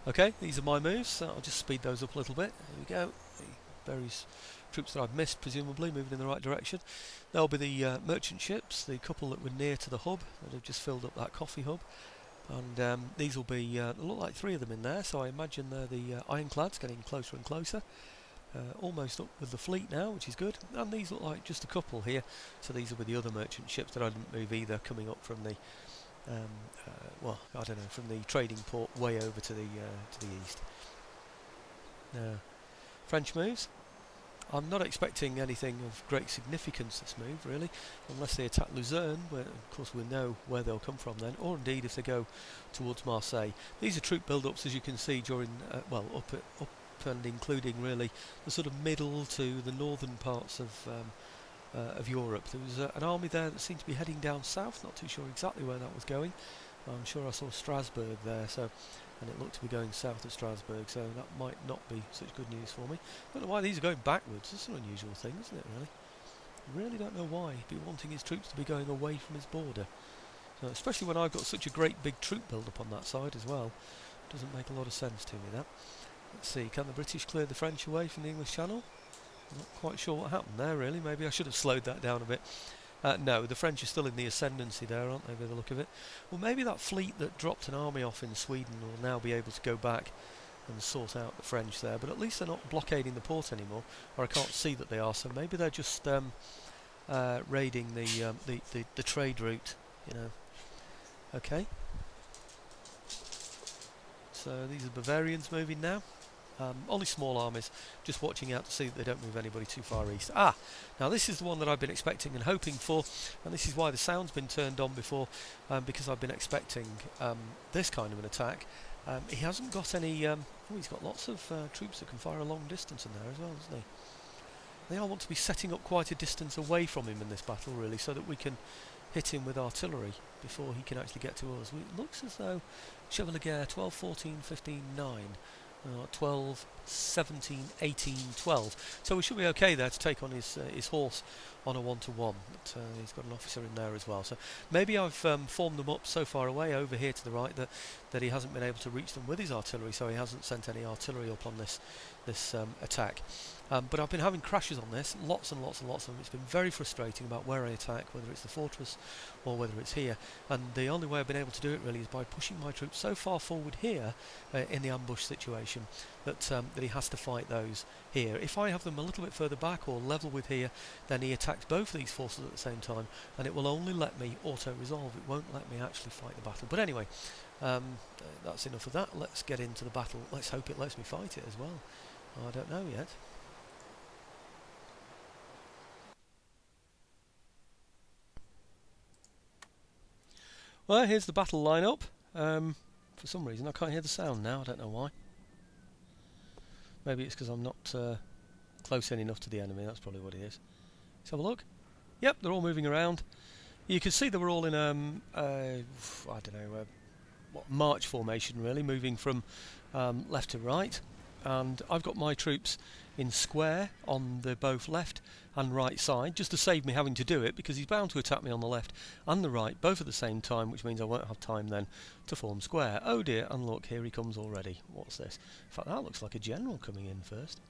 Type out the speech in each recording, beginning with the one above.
Okay, these are my moves, so I'll just speed those up a little bit. Here we go. The various troops that I've missed, presumably, moving in the right direction. There'll be the merchant ships, the couple that were near to the hub, that have just filled up that coffee hub. And these will be, there look like three of them in there, so I imagine they're the ironclads getting closer and closer. Almost up with the fleet now, which is good. And these look like just a couple here, so these will be the other merchant ships that I didn't move either, coming up from the well, I don't know, from the trading port way over to the east. French moves. I'm not expecting anything of great significance this move, really, unless they attack Luzerne, where of course we know where they'll come from then, or indeed if they go towards Marseille. These are troop build-ups, as you can see, during well, up and including really the sort of middle to the northern parts of Europe. There was an army there that seemed to be heading down south, not too sure exactly where that was going. I'm sure I saw Strasbourg there, so, and it looked to be going south of Strasbourg, so that might not be such good news for me. I don't know why these are going backwards. It's an unusual thing, isn't it, really? I really don't know why he'd be wanting his troops to be going away from his border. So, especially when I've got such a great big troop build-up on that side as well. Doesn't make a lot of sense to me, that. Let's see, can the British clear the French away from the English Channel? I'm not quite sure what happened there, really. Maybe I should have slowed that down a bit. No, the French are still in the ascendancy there, aren't they, by the look of it? Well, maybe that fleet that dropped an army off in Sweden will now be able to go back and sort out the French there. But at least they're not blockading the port anymore, or I can't see that they are. So maybe they're just raiding the trade route, you know. Okay. So these are Bavarians moving now. Only small armies, just watching out to see that they don't move anybody too far east. Now this is the one that I've been expecting and hoping for, and this is why the sound's been turned on before, because I've been expecting this kind of an attack. He hasn't got any... oh, he's got lots of troops that can fire a long distance in there as well, doesn't he? They all want to be setting up quite a distance away from him in this battle, really, so that we can hit him with artillery before he can actually get to us. It looks as though Chevalier 12, 14, 15, 9... 12, 17, 18, 12. So we should be okay there to take on his horse on a 1-to-1. But he's got an officer in there as well. So maybe I've formed them up so far away over here to the right that he hasn't been able to reach them with his artillery, so he hasn't sent any artillery up on this attack. But I've been having crashes on this, lots and lots and lots of them. It's been very frustrating about where I attack, whether it's the fortress or whether it's here. And the only way I've been able to do it really is by pushing my troops so far forward here in the ambush situation that he has to fight those here. If I have them a little bit further back or level with here, then he attacks both of these forces at the same time, and it will only let me auto-resolve. It won't let me actually fight the battle. But anyway, that's enough of that. Let's get into the battle. Let's hope it lets me fight it as well. I don't know yet. Well, here's the battle lineup. For some reason I can't hear the sound now, I don't know why. Maybe it's because I'm not close in enough to the enemy, that's probably what it is. Let's have a look. Yep, they're all moving around. You can see they were all in, I don't know, march formation really, moving from left to right. And I've got my troops in square on the both left and right side, just to save me having to do it, because he's bound to attack me on the left and the right, both at the same time, which means I won't have time then to form square. Oh dear, and look, here he comes already. What's this? In fact, that looks like a general coming in first.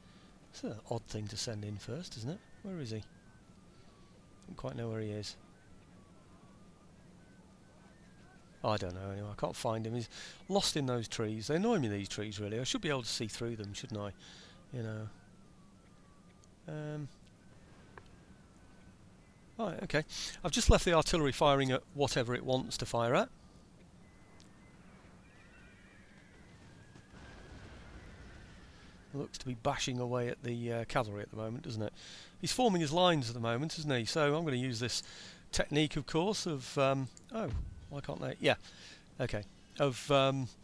It's an odd thing to send in first, isn't it? Where is he? Don't quite know where he is. I don't know, anyway, I can't find him. He's lost in those trees. They annoy me, these trees, really. I should be able to see through them, shouldn't I? You know. Right, okay. I've just left the artillery firing at whatever it wants to fire at. It looks to be bashing away at the cavalry at the moment, doesn't it? He's forming his lines at the moment, isn't he? So I'm going to use this technique, of course, of... oh, why can't they? Yeah, okay. Of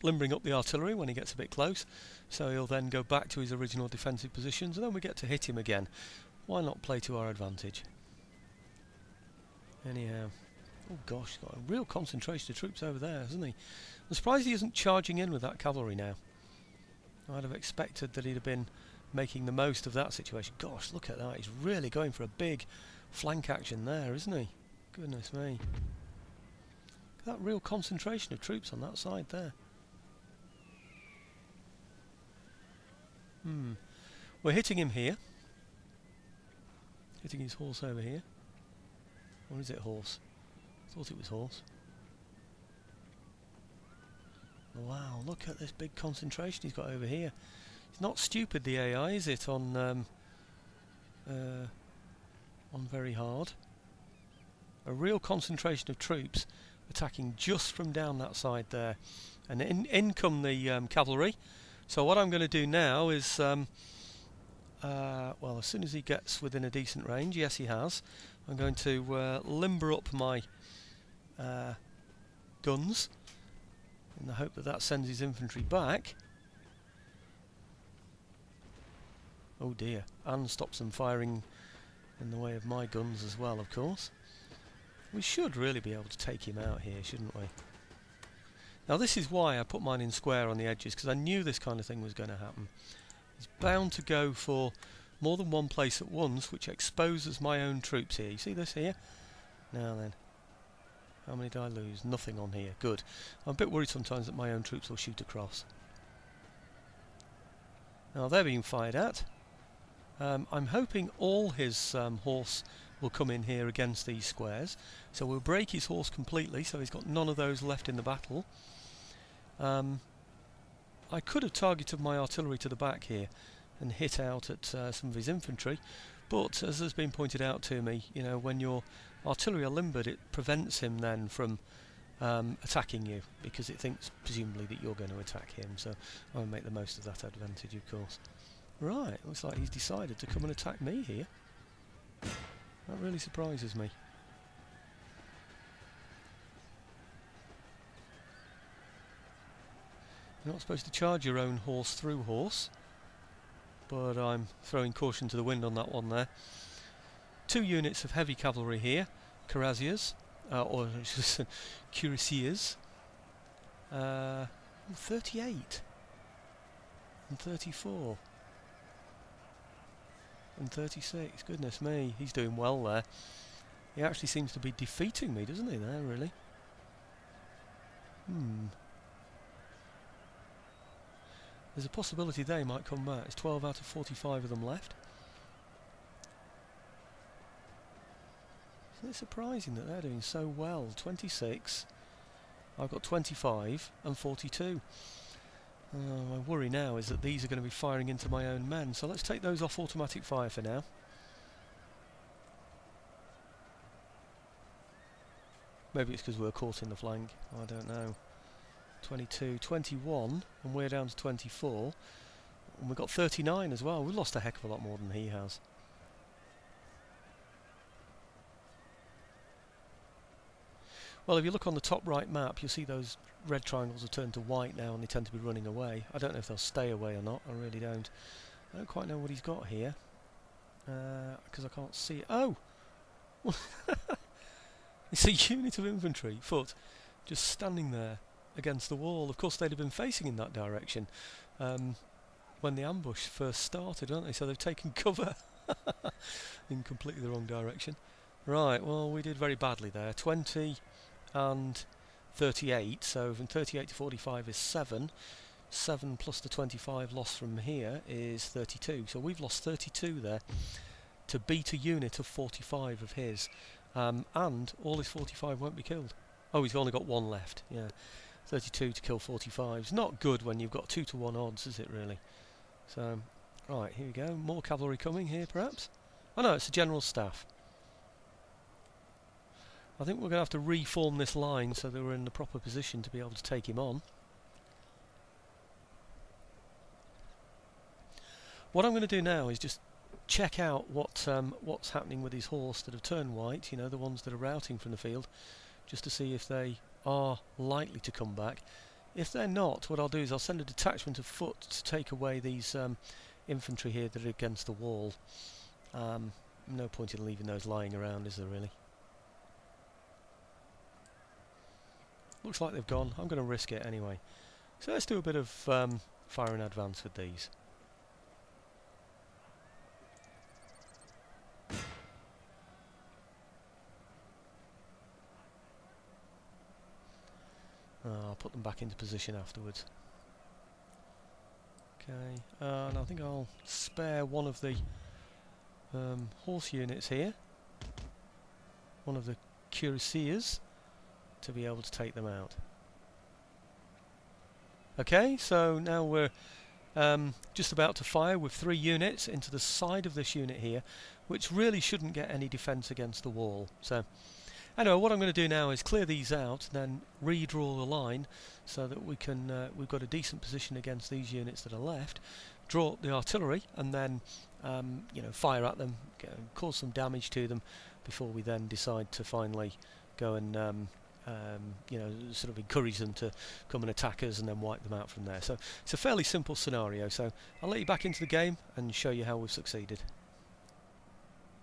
limbering up the artillery when he gets a bit close. So he'll then go back to his original defensive positions, and then we get to hit him again. Why not play to our advantage? Anyhow. Oh gosh, got a real concentration of troops over there, hasn't he? I'm surprised he isn't charging in with that cavalry now. I'd have expected that he'd have been making the most of that situation. Gosh, look at that. He's really going for a big flank action there, isn't he? Goodness me. That real concentration of troops on that side there. We're hitting him here. Hitting his horse over here. Or is it horse? I thought it was horse. Wow, look at this big concentration he's got over here. It's not stupid, the AI, is it, on very hard. A real concentration of troops attacking just from down that side there. And in come the cavalry. So what I'm going to do now is, well, as soon as he gets within a decent range, yes he has, I'm going to limber up my guns in the hope that that sends his infantry back. Oh dear, and stops them firing in the way of my guns as well, of course. We should really be able to take him out here, shouldn't we? Now this is why I put mine in square on the edges, because I knew this kind of thing was going to happen. He's bound to go for more than one place at once, which exposes my own troops here. You see this here? Now then. How many did I lose? Nothing on here. Good. I'm a bit worried sometimes that my own troops will shoot across. Now they're being fired at. I'm hoping all his horse will come in here against these squares. So we'll break his horse completely, so he's got none of those left in the battle. I could have targeted my artillery to the back here and hit out at some of his infantry, but as has been pointed out to me, you know, when your artillery are limbered, it prevents him then from attacking you, because it thinks presumably that you're going to attack him. So I'll make the most of that advantage, of course. Right, looks like he's decided to come and attack me here. That really surprises me. You're not supposed to charge your own horse through horse, but I'm throwing caution to the wind on that one there. 2 units of heavy cavalry here, cuirassiers, or cuirassiers. 38 and 34 and 36. Goodness me, he's doing well there. He actually seems to be defeating me, doesn't he, there, really? There's a possibility they might come back. There's 12 out of 45 of them left. Isn't it surprising that they're doing so well? 26. I've got 25 and 42. My worry now is that these are going to be firing into my own men. So let's take those off automatic fire for now. Maybe it's because we're caught in the flank. I don't know. 22, 21, and we're down to 24. And we've got 39 as well. We've lost a heck of a lot more than he has. Well, if you look on the top right map, you'll see those red triangles have turned to white now, and they tend to be running away. I don't know if they'll stay away or not. I really don't. I don't quite know what he's got here, because I can't see it. Oh! It's a unit of infantry, foot, just standing there against the wall. Of course, they'd have been facing in that direction when the ambush first started, aren't they? So they've taken cover in completely the wrong direction. Right, well, we did very badly there. 20 and 38, so from 38 to 45 is 7. 7 plus the 25 lost from here is 32. So we've lost 32 there to beat a unit of 45 of his. And all his 45 won't be killed. Oh, he's only got 1 left, yeah. 32 to kill 45. It's not good when you've got 2 to 1 odds, is it really? So, right, here we go. More cavalry coming here, perhaps? Oh no, it's the general staff. I think we're going to have to reform this line so that we're in the proper position to be able to take him on. What I'm going to do now is just check out what's happening with his horse that have turned white, you know, the ones that are routing from the field, just to see if they are likely to come back. If they're not, what I'll do is I'll send a detachment of foot to take away these infantry here that are against the wall. No point in leaving those lying around, is there really? Looks like they've gone. I'm going to risk it anyway. So let's do a bit of fire in advance with these. I'll put them back into position afterwards. Okay, and I think I'll spare one of the horse units here, one of the cuirassiers, to be able to take them out. Okay, so now we're just about to fire with 3 units into the side of this unit here, which really shouldn't get any defence against the wall. So anyway, what I'm going to do now is clear these out, then redraw the line so that we can we've got a decent position against these units that are left. Draw up the artillery and then you know, fire at them, cause some damage to them before we then decide to finally go and you know, sort of encourage them to come and attack us and then wipe them out from there. So it's a fairly simple scenario, so I'll let you back into the game and show you how we've succeeded.